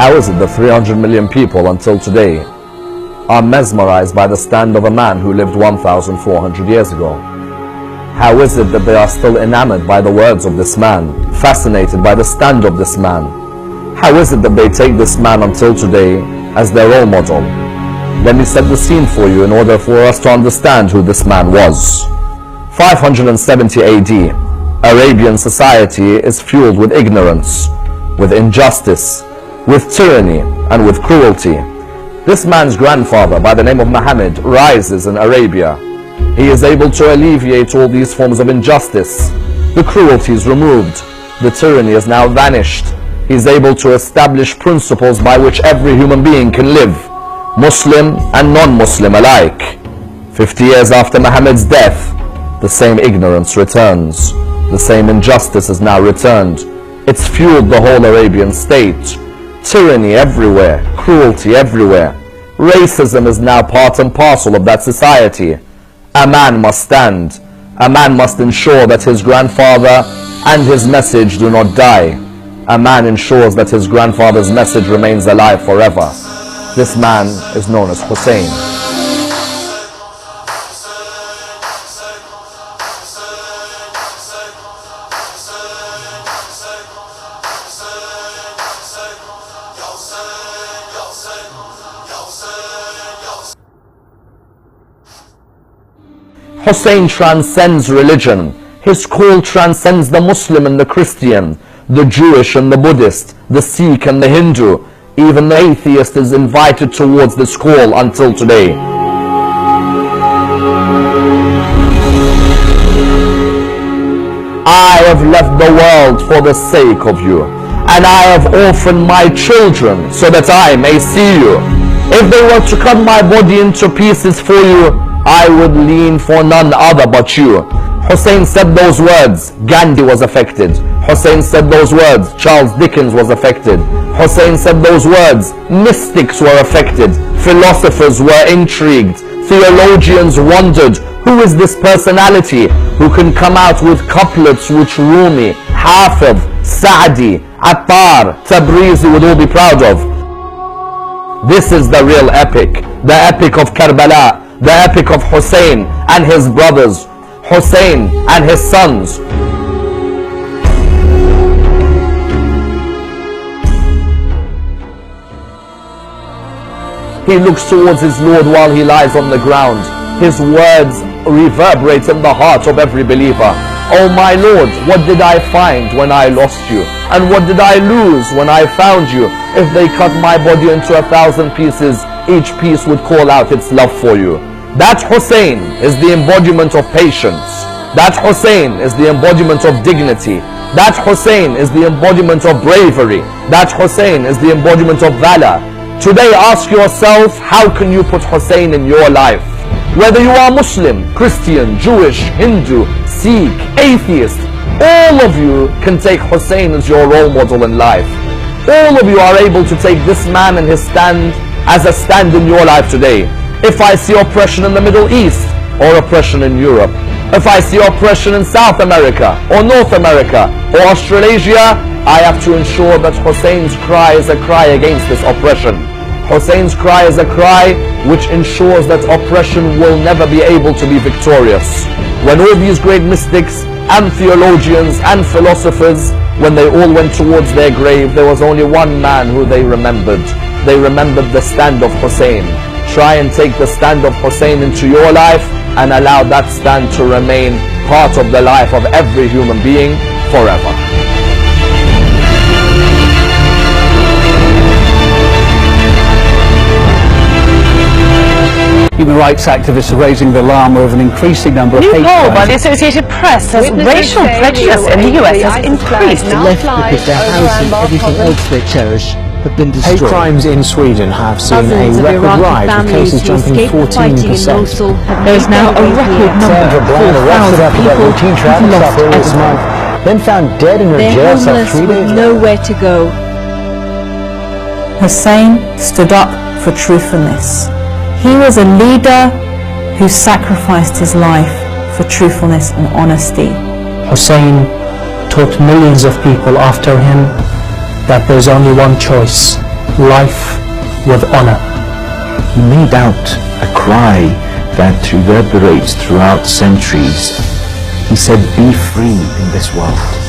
How is it that 300 million people until today are mesmerized by the stand of a man who lived 1,400 years ago? How is it that they are still enamored by the words of this man, fascinated by the stand of this man? How is it that they take this man until today as their role model? Let me set the scene for you in order for us to understand who this man was. 570 AD, Arabian society is fueled with ignorance, with injustice, with tyranny, and with cruelty. This man's grandfather, by the name of Muhammad, rises in Arabia. He is able to alleviate all these forms of injustice. The cruelty is removed. The tyranny is now vanished. He is able to establish principles by which every human being can live, Muslim and non-Muslim alike. 50 years after Muhammad's death, the same ignorance returns. The same injustice is now returned. It's fueled the whole Arabian state. Tyranny everywhere, cruelty everywhere. Racism is now part and parcel of that society. A man must stand. A man must ensure that his grandfather and his message do not die. A man ensures that his grandfather's message remains alive forever. This man is known as Hussain. Hussain transcends religion. His call transcends the Muslim and the Christian, the Jewish and the Buddhist, the Sikh and the Hindu. Even the atheist is invited towards this call until today. I have left the world for the sake of you, and I have orphaned my children so that I may see you. If they were to cut my body into pieces for you, I would lean for none other but you. Hussain said those words, Gandhi was affected. Hussain said those words, Charles Dickens was affected. Hussain said those words, mystics were affected. Philosophers were intrigued. Theologians wondered, who is this personality who can come out with couplets which Rumi, Hafiz, Sa'di, Attar, Tabrizi would all be proud of? This is the real epic, the epic of Karbala, the epic of Hussain and his brothers, Hussain and his sons. He looks towards his Lord while he lies on the ground. His words reverberate in the heart of every believer. Oh my Lord, what did I find when I lost you? And what did I lose when I found you? If they cut my body into 1,000 pieces, each piece would call out its love for you. That Hussain is the embodiment of patience. That Hussain is the embodiment of dignity. That Hussain is the embodiment of bravery. That Hussain is the embodiment of valor. Today ask yourself, how can you put Hussain in your life? Whether you are Muslim, Christian, Jewish, Hindu, Sikh, atheist, all of you can take Hussain as your role model in life. All of you are able to take this man and his stand as a stand in your life today. If I see oppression in the Middle East or oppression in Europe, if I see oppression in South America or North America or Australasia, I have to ensure that Hussein's cry is a cry against this oppression. Hussein's cry is a cry which ensures that oppression will never be able to be victorious. When all these great mystics and theologians and philosophers, when they all went towards their grave, there was only one man who they remembered. They remembered the stand of Hussain. Try and take the stand of Hussain into your life and allow that stand to remain part of the life of every human being forever. Human rights activists are raising the alarm over an increasing number of hate crimes. New poll by the Associated Press says racial prejudice in the US has increased. Left because their house and everything else they cherish have been destroyed. Hate crimes in Sweden have seen a record rise, with cases jumping 14%. There is now a record number of 4,000 people who've lost this month, then found dead in her jail cell 3 days with nowhere to go. Hussain stood up for truthfulness. He was a leader who sacrificed his life for truthfulness and honesty. Hussain taught millions of people after him that there's only one choice: life with honor. He made out a cry that reverberates throughout centuries. He said, be free in this world.